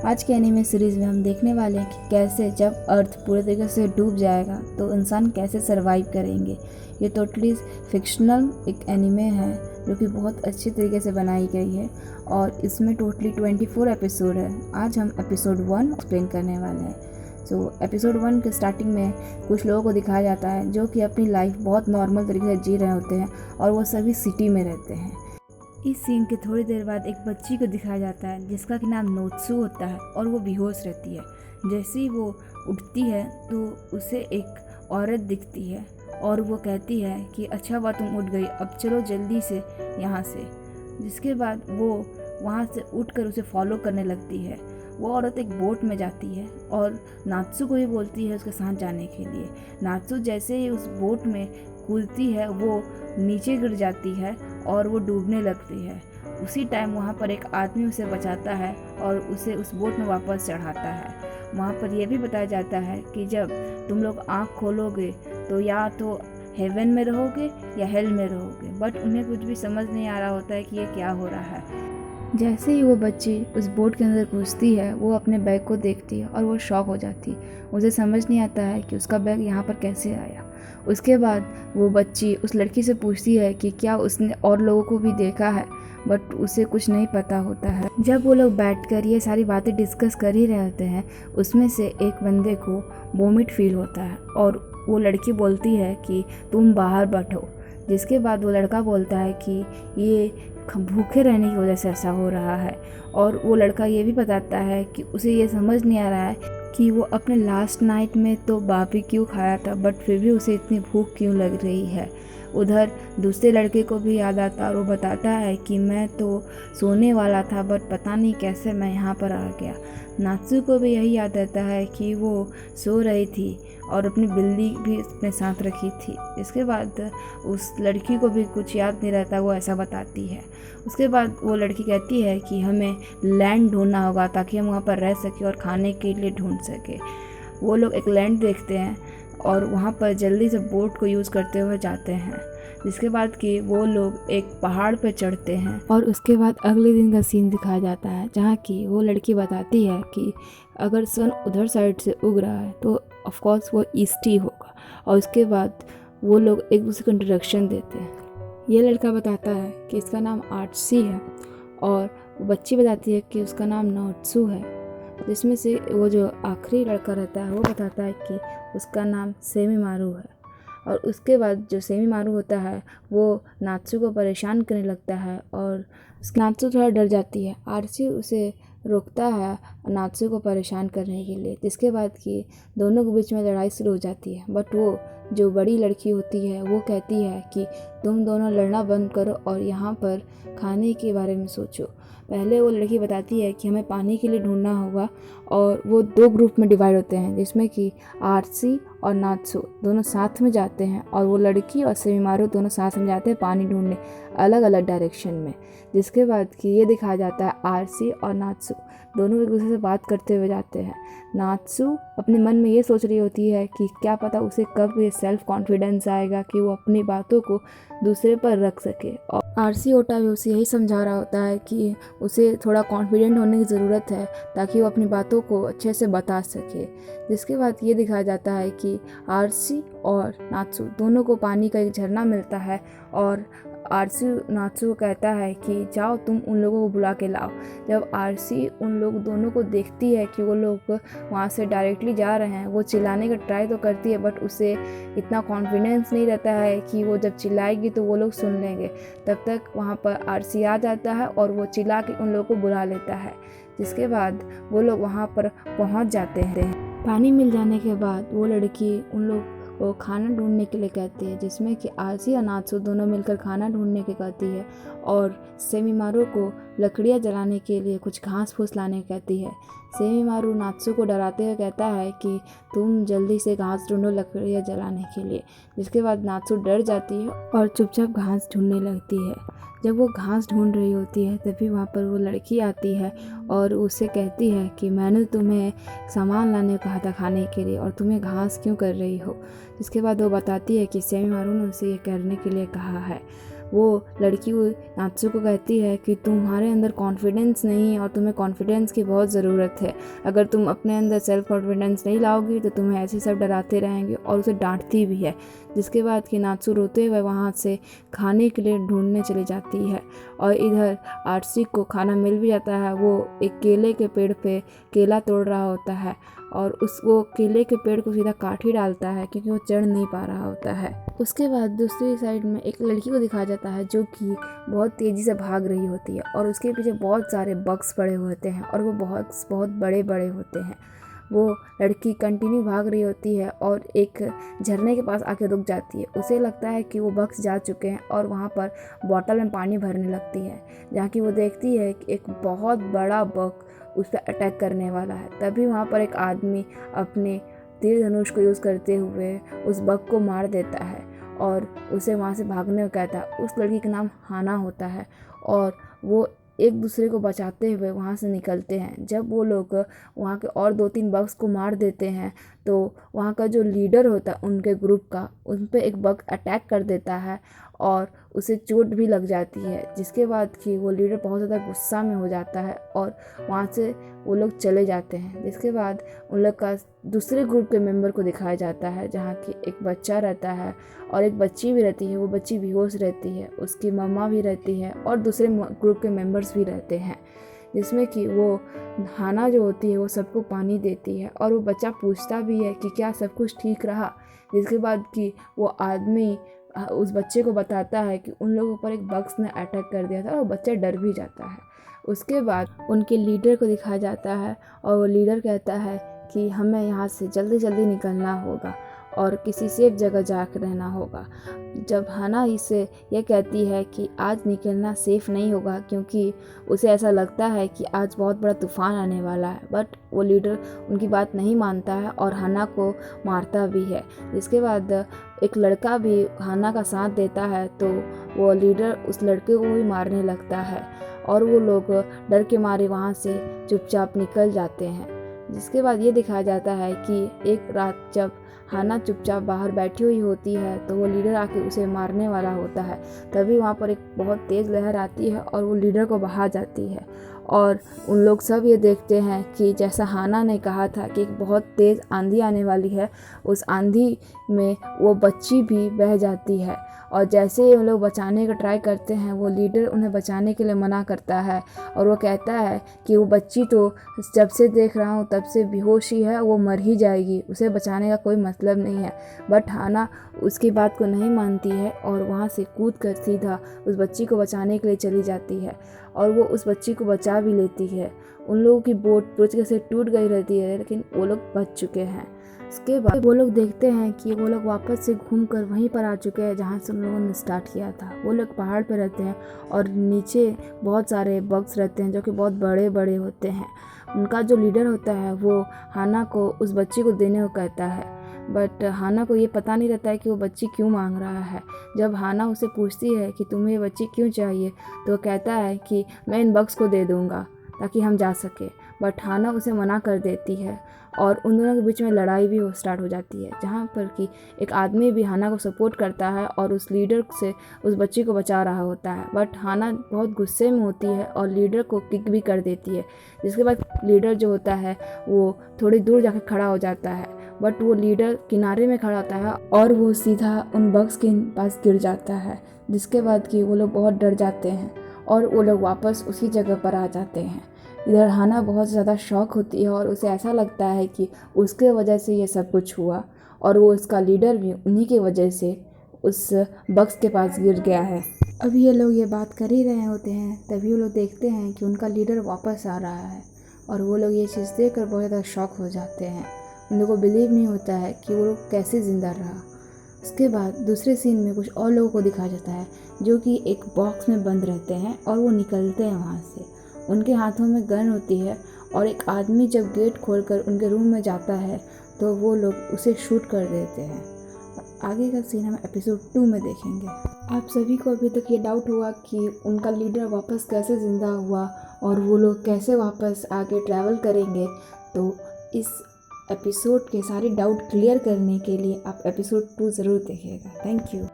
आज के anime series में हम देखने वाले हैं कि कैसे जब अर्थ पूरे तरीके से डूब जाएगा तो इंसान कैसे सरवाइव करेंगे। ये टोटली फिक्शनल एक एनीमे है जो कि बहुत अच्छे तरीके से बनाई गई है और इसमें टोटली 24 एपिसोड है। आज हम एपिसोड 1 एक्सप्लेन करने वाले हैं। एपिसोड 1 के स्टार्टिंग में कुछ लोगों को दिखाया जाता है जो कि अपनी लाइफ बहुत नॉर्मल तरीके से जी रहे होते हैं और वो सभी सिटी में रहते हैं। इस सीन के थोड़ी देर बाद एक बच्ची को दिखाया जाता है जिसका कि नाम नोत्सु होता है और वो बेहोश रहती है। जैसे ही वो उठती है तो उसे एक औरत दिखती है और वो कहती है कि अच्छा हुआ तुम उठ गई, अब चलो जल्दी से यहाँ से। जिसके बाद वो वहाँ से उठकर उसे फॉलो करने लगती है। वो औरत एक बोट में जाती है और नात्सु को भी बोलती है उसके साथ जाने के लिए। नात्सु जैसे ही उस बोट में कूदती है वो नीचे गिर जाती है और वो डूबने लगती है। उसी टाइम वहाँ पर एक आदमी उसे बचाता है और उसे उस बोट में वापस चढ़ाता है। वहाँ पर यह भी बताया जाता है कि जब तुम लोग आँख खोलोगे तो या तो हेवन में रहोगे या हेल में रहोगे, बट उन्हें कुछ भी समझ नहीं आ रहा होता है कि ये क्या हो रहा है। जैसे ही वो बच्ची उस बोट के अंदर घुसती है वो अपने बैग को देखती है और वो शॉक हो जाती है। उसे समझ नहीं आता है कि उसका बैग यहाँ पर कैसे आया। उसके बाद वो बच्ची उस लड़की से पूछती है कि क्या उसने और लोगों को भी देखा है, बट उसे कुछ नहीं पता होता है। जब वो लोग बैठकर ये सारी बातें डिस्कस कर ही रहे होते हैं उसमें से एक बंदे को वोमिट फील होता है और वो लड़की बोलती है कि तुम बाहर बैठो। जिसके बाद वो लड़का बोलता है कि ये भूखे रहने की वजह से ऐसा हो रहा है। और वो लड़का ये भी बताता है कि उसे ये समझ नहीं आ रहा है कि वो अपने लास्ट नाइट में तो बारबेक्यू खाया था, बट फिर भी उसे इतनी भूख क्यों लग रही है। उधर दूसरे लड़के को भी याद आता और वो बताता है कि मैं तो सोने वाला था बट पता नहीं कैसे मैं यहाँ पर आ गया। नात्सु को भी यही याद आता है कि वो सो रही थी और अपनी बिल्ली भी अपने साथ रखी थी। इसके बाद उस लड़की को भी कुछ याद नहीं रहता, वो ऐसा बताती है। उसके बाद वो लड़की कहती है कि हमें लैंड ढूंढना होगा ताकि हम वहाँ पर रह सकें और खाने के लिए ढूंढ सकें। वो लोग एक लैंड देखते हैं और वहाँ पर जल्दी से बोट को यूज़ करते हुए जाते हैं। जिसके बाद कि वो लोग एक पहाड़ पर चढ़ते हैं और उसके बाद अगले दिन का सीन दिखाया जाता है जहाँ की वो लड़की बताती है कि अगर सन उधर साइड से उग रहा है तो ऑफ कोर्स वो ईस्ट ही होगा। और उसके बाद वो लोग एक दूसरे को इंट्रोडक्शन देते हैं। ये लड़का बताता है कि इसका नाम आर्टसी है और बच्ची बताती है कि उसका नाम नोत्सु है। जिसमें से वो जो आखिरी लड़का रहता है वो बताता है कि उसका नाम सेमीमारू है। और उसके बाद जो सेमीमारू होता है वो नात्सु को परेशान करने लगता है और नात्सु थोड़ा डर जाती है। आर्टसी उसे रोकता है नात्सु को परेशान करने के लिए। जिसके बाद कि दोनों के बीच में लड़ाई शुरू हो जाती है, बट वो जो बड़ी लड़की होती है वो कहती है कि तुम दोनों लड़ना बंद करो और यहाँ पर खाने के बारे में सोचो। पहले वो लड़की बताती है कि हमें पानी के लिए ढूंढना होगा और वो दो ग्रुप में डिवाइड होते हैं जिसमें कि आर्टसी और नात्सु दोनों साथ में जाते हैं और वो लड़की और सेमीमारू दोनों साथ में जाते हैं पानी ढूंढने अलग अलग डायरेक्शन में। जिसके बाद कि ये दिखाया जाता है आर्टसी और नात्सु दोनों एक दूसरे से बात करते हुए जाते हैं। नात्सु अपने मन में ये सोच रही होती है कि क्या पता उसे कब ये सेल्फ कॉन्फिडेंस आएगा कि वो अपनी बातों को दूसरे पर रख सके। और आरसी ओटा भी उसे यही समझा रहा होता है कि उसे थोड़ा कॉन्फिडेंट होने की ज़रूरत है ताकि वो अपनी बातों को अच्छे से बता सके। जिसके बाद ये दिखाया जाता है कि आरसी और नात्सु दोनों को पानी का एक झरना मिलता है और आरसी नात्सु को कहता है कि जाओ तुम उन लोगों को बुला के लाओ। जब आरसी उन लोग दोनों को देखती है कि वो लोग वहाँ से डायरेक्टली जा रहे हैं, वो चिल्लाने का ट्राई तो करती है बट उसे इतना कॉन्फिडेंस नहीं रहता है कि वो जब चिल्लाएगी तो वो लोग सुन लेंगे। तब तक वहाँ पर आरसी आ जाता है और वो चिल्ला के उन लोगों को बुला लेता है। जिसके बाद वो लोग वहाँ पर पहुँच जाते हैं। पानी मिल जाने के बाद वो लड़की उन लोग वो खाना ढूंढने के लिए कहती है, जिसमें कि आरसी और नात्सु दोनों मिलकर खाना ढूंढने के कहती है और सेमीमारू को लकड़ियाँ जलाने के लिए कुछ घास फूस लाने कहती है। सेमीमारू नात्सु को डराते हुए कहता है कि तुम जल्दी से घास ढूंढो लकड़ियाँ जलाने के लिए। जिसके बाद नात्सु डर जाती है और चुपचाप घास ढूंढने लगती है। जब वो घास ढूंढ रही होती है तभी वहाँ पर वो लड़की आती है और उससे कहती है कि मैंने तुम्हें सामान लाने को कहा था खाने के लिए और तुम्हें घास क्यों कर रही हो। जिसके बाद वो बताती है कि सेमीमारू ने उसे ये करने के लिए कहा है। वो लड़की नात्सु को कहती है कि तुम्हारे अंदर कॉन्फिडेंस नहीं है और तुम्हें कॉन्फिडेंस की बहुत ज़रूरत है। अगर तुम अपने अंदर सेल्फ कॉन्फिडेंस नहीं लाओगी तो तुम्हें ऐसे सब डराते रहेंगे, और उसे डांटती भी है। जिसके बाद कि नात्सु रोते हुए वहाँ से खाने के लिए ढूंढने चली जाती है, और इधर आर्सी को खाना मिल भी जाता है। वो एक केले के पेड़ पे केला तोड़ रहा होता है और वो केले के पेड़ को सीधा काट ही डालता है क्योंकि वो चढ़ नहीं पा रहा होता है। उसके बाद दूसरी साइड में एक लड़की को दिखाया जाता है जो कि बहुत तेज़ी से भाग रही होती है, और उसके पीछे बहुत सारे बग्स पड़े होते हैं और वो बहुत बड़े बड़े होते हैं। वो लड़की कंटिन्यू भाग रही होती है और एक झरने के पास आके रुक जाती है। उसे लगता है कि वो बग्स जा चुके हैं और वहाँ पर बॉटल में पानी भरने लगती है, जहाँ की वो देखती है कि एक बहुत बड़ा बग उस पर अटैक करने वाला है। तभी वहाँ पर एक आदमी अपने तीर धनुष को यूज़ करते हुए उस बग को मार देता है और उसे वहाँ से भागने को कहता है। उस लड़की का नाम हाना होता है और वो एक दूसरे को बचाते हुए वहाँ से निकलते हैं। जब वो लोग वहाँ के और 2-3 बग्स को मार देते हैं तो वहाँ का जो लीडर होता है उनके ग्रुप का, उन पे एक बग अटैक कर देता है और उसे चोट भी लग जाती है। जिसके बाद कि वो लीडर बहुत ज़्यादा गुस्सा में हो जाता है और वहाँ से वो लोग चले जाते हैं। जिसके बाद उन लोग का दूसरे ग्रुप के मेंबर को दिखाया जाता है, जहाँ की एक बच्चा रहता है और एक बच्ची भी रहती है। वो बच्ची बेहोश रहती है, उसकी मम्मा भी रहती है और दूसरे ग्रुप के मेंबर्स भी रहते हैं, जिसमें कि वो हाना जो होती है वो सबको पानी देती है और वो बच्चा पूछता भी है कि क्या सब कुछ ठीक रहा। जिसके बाद कि वो आदमी उस बच्चे को बताता है कि उन लोगों पर एक बग्स ने अटैक कर दिया था और वो बच्चा डर भी जाता है। उसके बाद उनके लीडर को दिखाया जाता है और वो लीडर कहता है कि हमें यहाँ से जल्दी जल्दी निकलना होगा और किसी सेफ जगह जाकर रहना होगा। जब हाना इसे यह कहती है कि आज निकलना सेफ़ नहीं होगा क्योंकि उसे ऐसा लगता है कि आज बहुत बड़ा तूफ़ान आने वाला है, बट वो लीडर उनकी बात नहीं मानता है और हाना को मारता भी है। जिसके बाद एक लड़का भी हाना का साथ देता है तो वो लीडर उस लड़के को भी मारने लगता है और वो लोग डर के मारे वहाँ से चुपचाप निकल जाते हैं। जिसके बाद ये दिखाया जाता है कि एक रात जब हाना चुपचाप बाहर बैठी हुई होती है तो वो लीडर आके उसे मारने वाला होता है। तभी वहाँ पर एक बहुत तेज़ लहर आती है और वो लीडर को बहा जाती है और उन लोग सब ये देखते हैं कि जैसा हाना ने कहा था कि एक बहुत तेज़ आंधी आने वाली है, उस आंधी में वो बच्ची भी बह जाती है। और जैसे ही वो लोग बचाने का ट्राई करते हैं वो लीडर उन्हें बचाने के लिए मना करता है और वो कहता है कि वो बच्ची तो जब से देख रहा हूँ तब से बेहोश ही है, वो मर ही जाएगी, उसे बचाने का कोई मतलब नहीं है। बट हाना उसकी बात को नहीं मानती है और वहाँ से कूद कर सीधा उस बच्ची को बचाने के लिए चली जाती है और वो उस बच्ची को बचा भी लेती है। उन लोगों की बोट पूरी तरह से टूट गई रहती है लेकिन वो लोग बच चुके हैं। उसके बाद वो लोग देखते हैं कि वो लोग वापस से घूमकर वहीं पर आ चुके हैं जहाँ से उन लोगों ने स्टार्ट किया था। वो लोग पहाड़ पर रहते हैं और नीचे बहुत सारे बग्स रहते हैं जो कि बहुत बड़े बड़े होते हैं। उनका जो लीडर होता है वो हाना को उस बच्ची को देने को कहता है, बट हाना को ये पता नहीं रहता है कि वो बच्ची क्यों मांग रहा है। जब हाना उसे पूछती है कि तुम्हें ये बच्ची क्यों चाहिए तो वो कहता है कि मैं इन बग्स को दे दूँगा ताकि हम जा सके, बट हाना उसे मना कर देती है और उन दोनों के बीच में लड़ाई भी स्टार्ट हो जाती है, जहाँ पर कि एक आदमी भी हाना को सपोर्ट करता है और उस लीडर से उस बच्ची को बचा रहा होता है। बट हाना बहुत गुस्से में होती है और लीडर को किक भी कर देती है। जिसके बाद लीडर जो होता है वो थोड़ी दूर जाकर खड़ा हो जाता है, बट वो लीडर किनारे में खड़ा होता है और वो सीधा उन बग्स के पास गिर जाता है। जिसके बाद कि वो लोग बहुत डर जाते हैं और वो लोग वापस उसी जगह पर आ जाते हैं। इधर हाना बहुत ज़्यादा शॉक होती है और उसे ऐसा लगता है कि उसके वजह से ये सब कुछ हुआ और वो उसका लीडर भी उन्हीं की वजह से उस बग्स के पास गिर गया है। अभी ये लोग ये बात कर ही रहे होते हैं तभी वो लोग देखते हैं कि उनका लीडर वापस आ रहा है और वो लोग ये चीज़ देख कर बहुत ज़्यादा शॉक हो जाते हैं। उन लोगों को बिलीव नहीं होता है कि वो लोग कैसे ज़िंदा रहा। उसके बाद दूसरे सीन में कुछ और लोगों को दिखाया जाता है जो कि एक बॉक्स में बंद रहते हैं और वो निकलते हैं वहाँ से। उनके हाथों में गन होती है और एक आदमी जब गेट खोलकर उनके रूम में जाता है तो वो लोग उसे शूट कर देते हैं। आगे का सीन हम एपिसोड 2 में देखेंगे। आप सभी को अभी तक ये डाउट हुआ कि उनका लीडर वापस कैसे ज़िंदा हुआ और वो लोग कैसे वापस आगे ट्रैवल करेंगे, तो इस एपिसोड के सारे डाउट क्लियर करने के लिए आप एपिसोड 2 ज़रूर देखिएगा। Thank you.